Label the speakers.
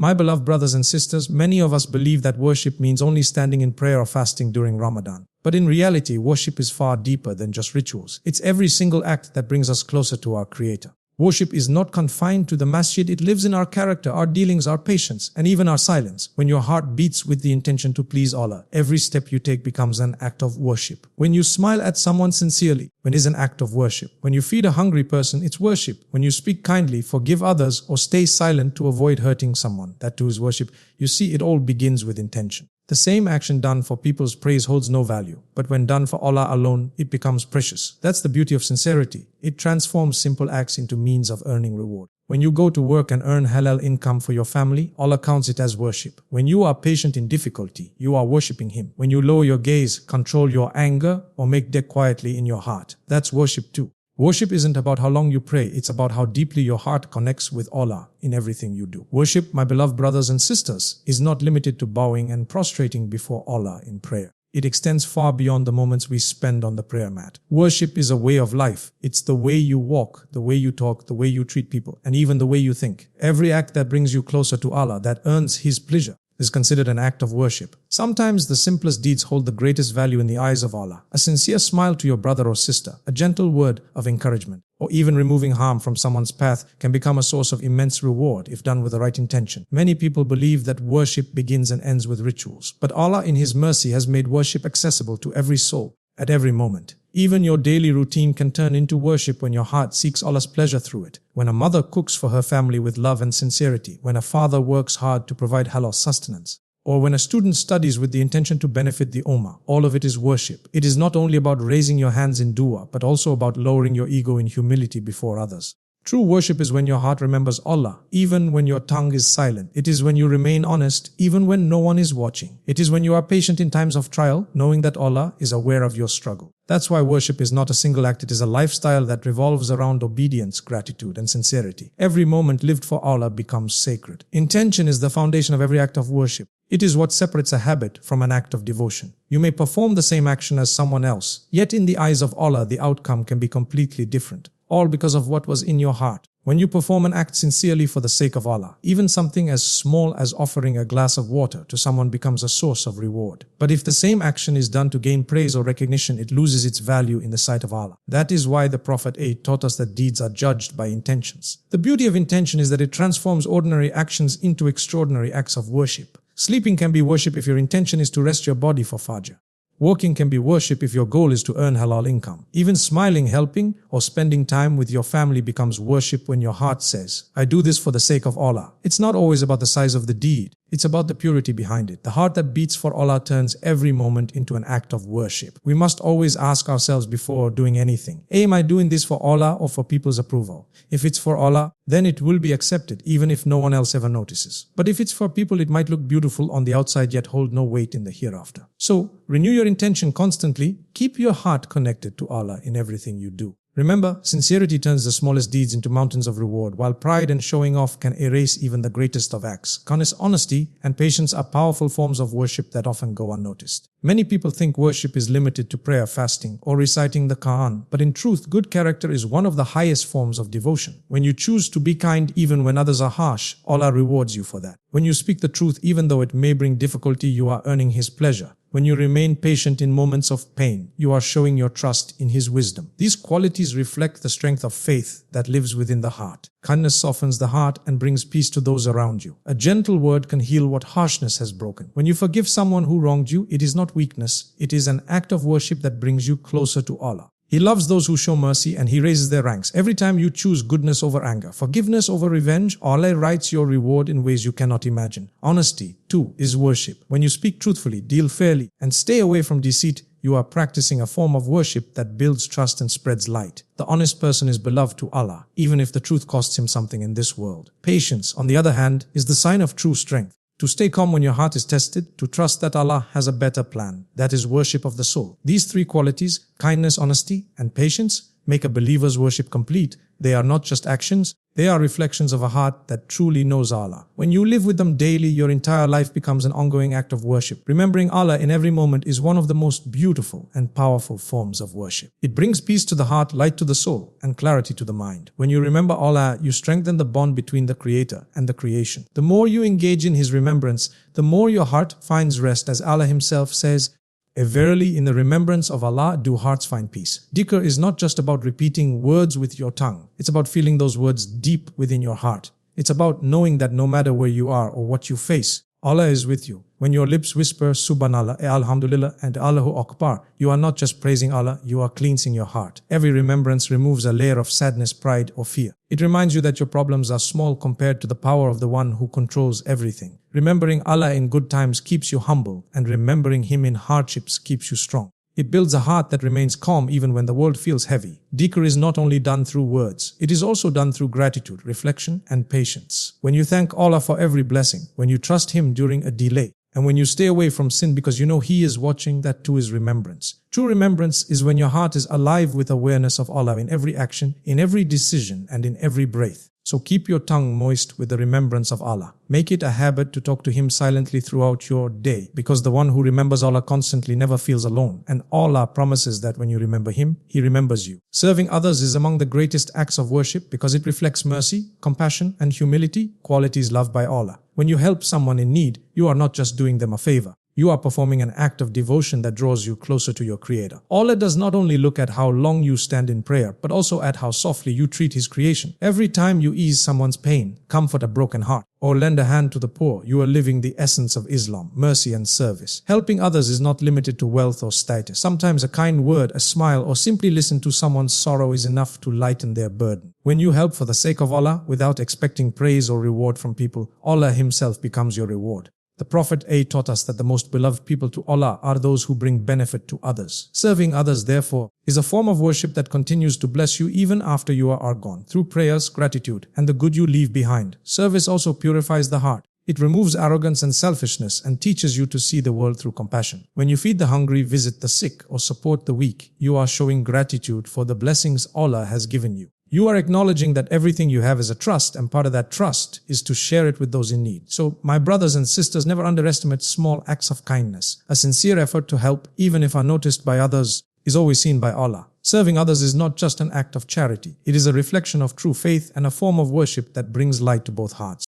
Speaker 1: My beloved brothers and sisters, many of us believe that worship means only standing in prayer or fasting during Ramadan. But in reality, worship is far deeper than just rituals. It's every single act that brings us closer to our Creator. Worship is not confined to the masjid. It lives in our character, our dealings, our patience, and even our silence. When your heart beats with the intention to please Allah, every step you take becomes an act of worship. When you smile at someone sincerely, it is an act of worship. When you feed a hungry person, it's worship. When you speak kindly, forgive others, or stay silent to avoid hurting someone, that too is worship. You see, it all begins with intention. The same action done for people's praise holds no value, but when done for Allah alone, it becomes precious. That's the beauty of sincerity. It transforms simple acts into means of earning reward. When you go to work and earn halal income for your family, Allah counts it as worship. When you are patient in difficulty, you are worshipping Him. When you lower your gaze, control your anger, or make dua quietly in your heart, that's worship too. Worship isn't about how long you pray, it's about how deeply your heart connects with Allah in everything you do. Worship, my beloved brothers and sisters, is not limited to bowing and prostrating before Allah in prayer. It extends far beyond the moments we spend on the prayer mat. Worship is a way of life. It's the way you walk, the way you talk, the way you treat people, and even the way you think. Every act that brings you closer to Allah, that earns His pleasure, is considered an act of worship. Sometimes the simplest deeds hold the greatest value in the eyes of Allah. A sincere smile to your brother or sister, a gentle word of encouragement, or even removing harm from someone's path can become a source of immense reward if done with the right intention. Many people believe that worship begins and ends with rituals, but Allah in His mercy has made worship accessible to every soul at every moment. Even your daily routine can turn into worship when your heart seeks Allah's pleasure through it. When a mother cooks for her family with love and sincerity, when a father works hard to provide halal sustenance, or when a student studies with the intention to benefit the ummah, all of it is worship. It is not only about raising your hands in dua, but also about lowering your ego in humility before others. True worship is when your heart remembers Allah, even when your tongue is silent. It is when you remain honest, even when no one is watching. It is when you are patient in times of trial, knowing that Allah is aware of your struggle. That's why worship is not a single act, it is a lifestyle that revolves around obedience, gratitude, and sincerity. Every moment lived for Allah becomes sacred. Intention is the foundation of every act of worship. It is what separates a habit from an act of devotion. You may perform the same action as someone else, yet in the eyes of Allah the outcome can be completely different. All because of what was in your heart. When you perform an act sincerely for the sake of Allah, even something as small as offering a glass of water to someone becomes a source of reward. But if the same action is done to gain praise or recognition, it loses its value in the sight of Allah. That is why the Prophet taught us that deeds are judged by intentions. The beauty of intention is that it transforms ordinary actions into extraordinary acts of worship. Sleeping can be worship if your intention is to rest your body for Fajr. Working can be worship if your goal is to earn halal income. Even smiling, helping, or spending time with your family becomes worship when your heart says, I do this for the sake of Allah. It's not always about the size of the deed. It's about the purity behind it. The heart that beats for Allah turns every moment into an act of worship. We must always ask ourselves before doing anything, am I doing this for Allah or for people's approval? If it's for Allah, then it will be accepted even if no one else ever notices. But if it's for people, it might look beautiful on the outside yet hold no weight in the hereafter. So, renew your intention constantly. Keep your heart connected to Allah in everything you do. Remember, sincerity turns the smallest deeds into mountains of reward, while pride and showing off can erase even the greatest of acts. Honesty and patience are powerful forms of worship that often go unnoticed. Many people think worship is limited to prayer, fasting, or reciting the Quran, but in truth, good character is one of the highest forms of devotion. When you choose to be kind even when others are harsh, Allah rewards you for that. When you speak the truth even though it may bring difficulty, you are earning His pleasure. When you remain patient in moments of pain, you are showing your trust in His wisdom. These qualities reflect the strength of faith that lives within the heart. Kindness softens the heart and brings peace to those around you. A gentle word can heal what harshness has broken. When you forgive someone who wronged you, it is not weakness, it is an act of worship that brings you closer to Allah. He loves those who show mercy and He raises their ranks. Every time you choose goodness over anger, forgiveness over revenge, Allah writes your reward in ways you cannot imagine. Honesty, too, is worship. When you speak truthfully, deal fairly, and stay away from deceit, you are practicing a form of worship that builds trust and spreads light. The honest person is beloved to Allah, even if the truth costs him something in this world. Patience, on the other hand, is the sign of true strength. To stay calm when your heart is tested, to trust that Allah has a better plan. That is worship of the soul. These three qualities, kindness, honesty, and patience, make a believer's worship complete. They are not just actions, They are reflections of a heart that truly knows Allah. When you live with them daily, your entire life becomes an ongoing act of worship. Remembering Allah in every moment is one of the most beautiful and powerful forms of worship. It brings peace to the heart, light to the soul, and clarity to the mind. When you remember Allah, you strengthen the bond between the Creator and the creation. The more you engage in His remembrance, the more your heart finds rest, as Allah Himself says, "Verily, in the remembrance of Allah do hearts find peace." Dhikr is not just about repeating words with your tongue. It's about feeling those words deep within your heart. It's about knowing that no matter where you are or what you face, Allah is with you. When your lips whisper Subhanallah, Alhamdulillah and Allahu Akbar, you are not just praising Allah, you are cleansing your heart. Every remembrance removes a layer of sadness, pride or fear. It reminds you that your problems are small compared to the power of the one who controls everything. Remembering Allah in good times keeps you humble, and remembering Him in hardships keeps you strong. It builds a heart that remains calm even when the world feels heavy. Dhikr is not only done through words, it is also done through gratitude, reflection and patience. When you thank Allah for every blessing, when you trust Him during a delay, and when you stay away from sin because you know He is watching, that too is remembrance. True remembrance is when your heart is alive with awareness of Allah in every action, in every decision and in every breath. So keep your tongue moist with the remembrance of Allah. Make it a habit to talk to Him silently throughout your day, because the one who remembers Allah constantly never feels alone, and Allah promises that when you remember Him, He remembers you. Serving others is among the greatest acts of worship because it reflects mercy, compassion and humility, qualities loved by Allah. When you help someone in need, you are not just doing them a favor. You are performing an act of devotion that draws you closer to your Creator. Allah does not only look at how long you stand in prayer, but also at how softly you treat His creation. Every time you ease someone's pain, comfort a broken heart, or lend a hand to the poor, you are living the essence of Islam, mercy and service. Helping others is not limited to wealth or status. Sometimes a kind word, a smile, or simply listen to someone's sorrow is enough to lighten their burden. When you help for the sake of Allah, without expecting praise or reward from people, Allah Himself becomes your reward. The Prophet taught us that the most beloved people to Allah are those who bring benefit to others. Serving others, therefore, is a form of worship that continues to bless you even after you are gone, through prayers, gratitude, and the good you leave behind. Service also purifies the heart. It removes arrogance and selfishness and teaches you to see the world through compassion. When you feed the hungry, visit the sick, or support the weak, you are showing gratitude for the blessings Allah has given you. You are acknowledging that everything you have is a trust, and part of that trust is to share it with those in need. So, my brothers and sisters, never underestimate small acts of kindness. A sincere effort to help, even if unnoticed by others, is always seen by Allah. Serving others is not just an act of charity. It is a reflection of true faith and a form of worship that brings light to both hearts.